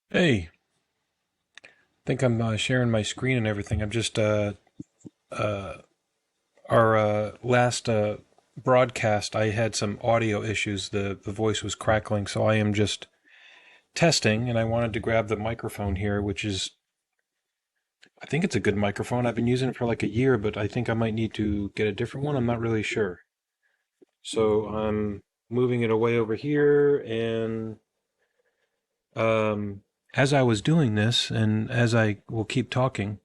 Hey, think I'm sharing my screen and everything. I'm just uh our last broadcast. I had some audio issues. The voice was crackling, so I am just testing. And I wanted to grab the microphone here, which is I think it's a good microphone. I've been using it for like a year, but I think I might need to get a different one. I'm not really sure. So I'm moving it away over here, and um, as I was doing this, and as I will keep talking.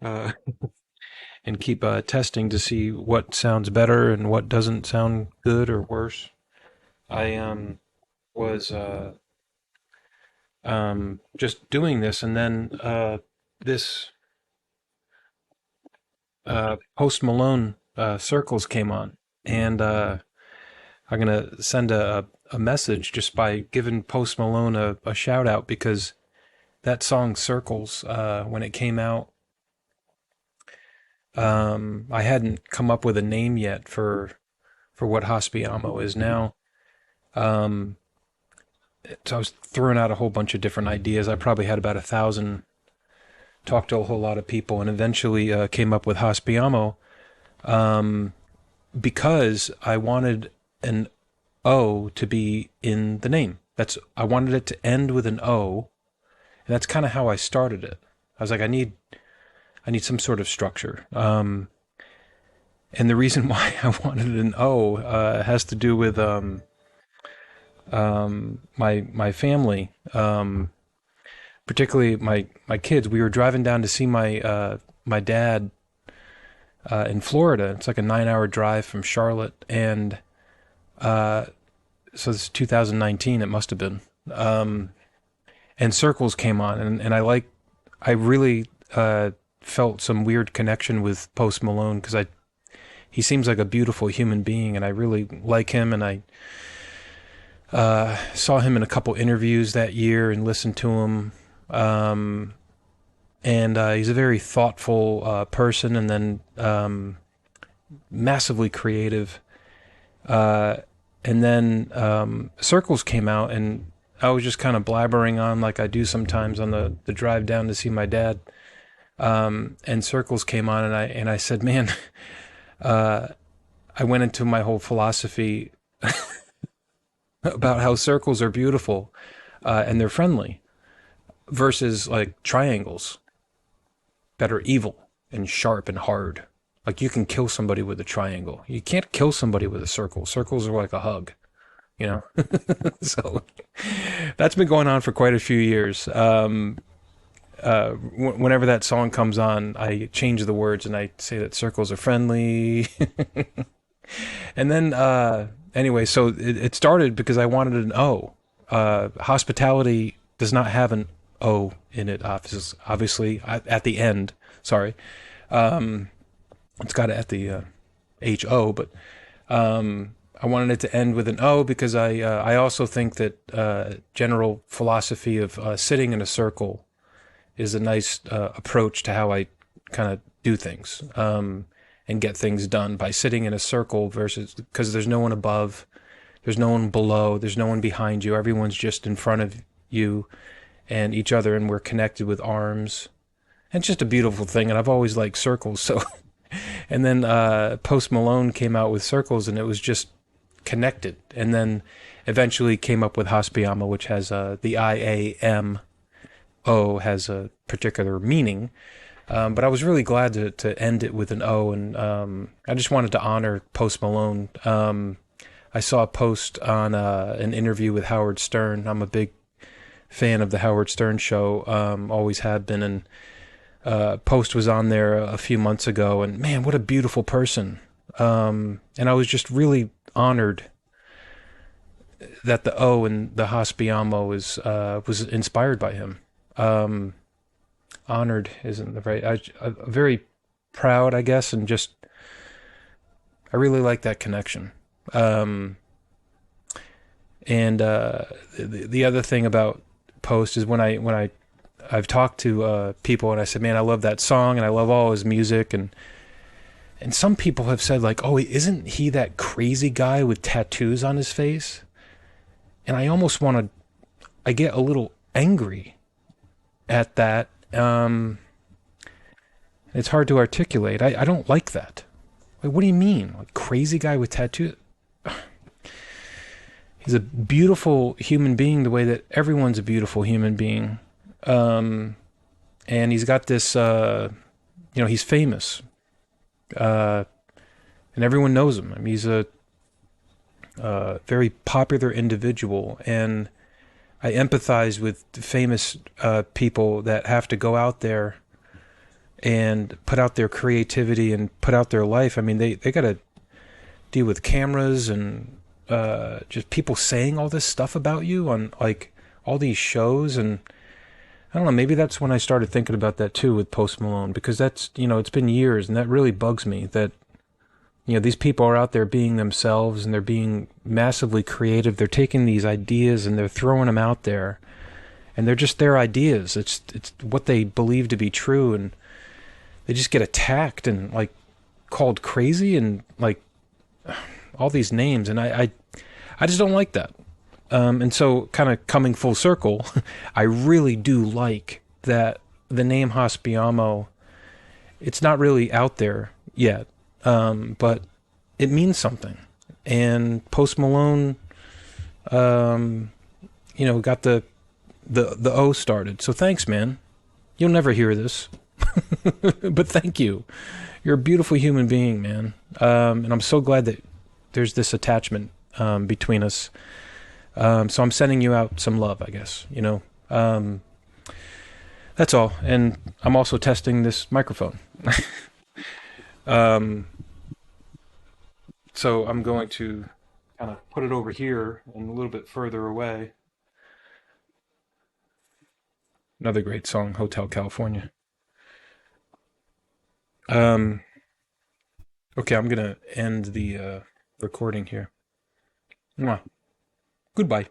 Uh, and keep testing to see what sounds better and what doesn't sound good or worse. I was just doing this, and then this Post Malone Circles came on, and I'm gonna send a message just by giving Post Malone a shout out because that song Circles, when it came out, I hadn't come up with a name yet for what Hospiamo is now. Um, so I was throwing out a whole bunch of different ideas. I probably had about 1,000, talked to a whole lot of people, and eventually came up with Hospiamo um, because I wanted an O to be in the name. I wanted it to end with an O, and that's kind of how I started it. I was like, I need some sort of structure. And the reason why I wanted an O has to do with my family, particularly my kids. We were driving down to see my dad in Florida. It's like a 9-hour drive from Charlotte, and so this is 2019. It must have been. And Circles came on, and I really felt some weird connection with Post Malone because he seems like a beautiful human being, and I really like him, and I saw him in a couple interviews that year and listened to him. And he's a very thoughtful person, and then massively creative. And then Circles came out, and I was just kind of blabbering on like I do sometimes on the drive down to see my dad. And Circles came on, and I said, man, I went into my whole philosophy about how circles are beautiful and they're friendly versus like triangles that are evil and sharp and hard. Like you can kill somebody with a triangle. You can't kill somebody with a circle. Circles are like a hug, you know? So that's been going on for quite a few years. Whenever that song comes on, I change the words and I say that circles are friendly. And then, anyway, so it started because I wanted an O. Hospitality does not have an O in it, obviously, at the end. Sorry. It's got it at the HO, but I wanted it to end with an O because I also think that general philosophy of sitting in a circle is a nice approach to how I kind of do things and get things done by sitting in a circle versus because there's no one above, there's no one below, there's no one behind you. Everyone's just in front of you and each other, and we're connected with arms. And it's just a beautiful thing, and I've always liked circles. So, and then Post Malone came out with Circles, and it was just connected. And then eventually came up with Hospiamo, which has the IAM O has a particular meaning. But I was really glad to end it with an O, and I just wanted to honor Post Malone. I saw a post on an interview with Howard Stern. I'm a big fan of the Howard Stern show, always have been, and Post was on there a few months ago, and man, what a beautiful person. And I was just really honored that the O in the Hospiamo was inspired by him. Honored isn't the right. I'm very proud, I guess, and just I really like that connection. And the other thing about Post is I've talked to people and I said, man, I love that song and I love all his music, and some people have said like, oh, isn't he that crazy guy with tattoos on his face? And I almost want to. I get a little angry at that. It's hard to articulate. I don't like that. Like, what do you mean? Like, crazy guy with tattoos? He's a beautiful human being the way that everyone's a beautiful human being. And he's got this, he's famous. And everyone knows him. I mean, he's a very popular individual. And I empathize with famous people that have to go out there and put out their creativity and put out their life. I mean, they got to deal with cameras and just people saying all this stuff about you on like all these shows. And I don't know, maybe that's when I started thinking about that too with Post Malone, because that's, it's been years, and that really bugs me that, these people are out there being themselves and they're being massively creative. They're taking these ideas and they're throwing them out there, and they're just their ideas. It's what they believe to be true, and they just get attacked and like called crazy and like all these names, and I just don't like that. And so, kind of coming full circle, I really do like that the name Hospiamo, it's not really out there yet, but it means something. And Post Malone, got the O started. So thanks, man. You'll never hear this, but thank you. You're a beautiful human being, man. And I'm so glad that there's this attachment between us. So I'm sending you out some love, I guess, that's all. And I'm also testing this microphone. So I'm going to kind of put it over here and a little bit further away. Another great song, Hotel California. Okay, I'm going to end the recording here. Mwah. Goodbye.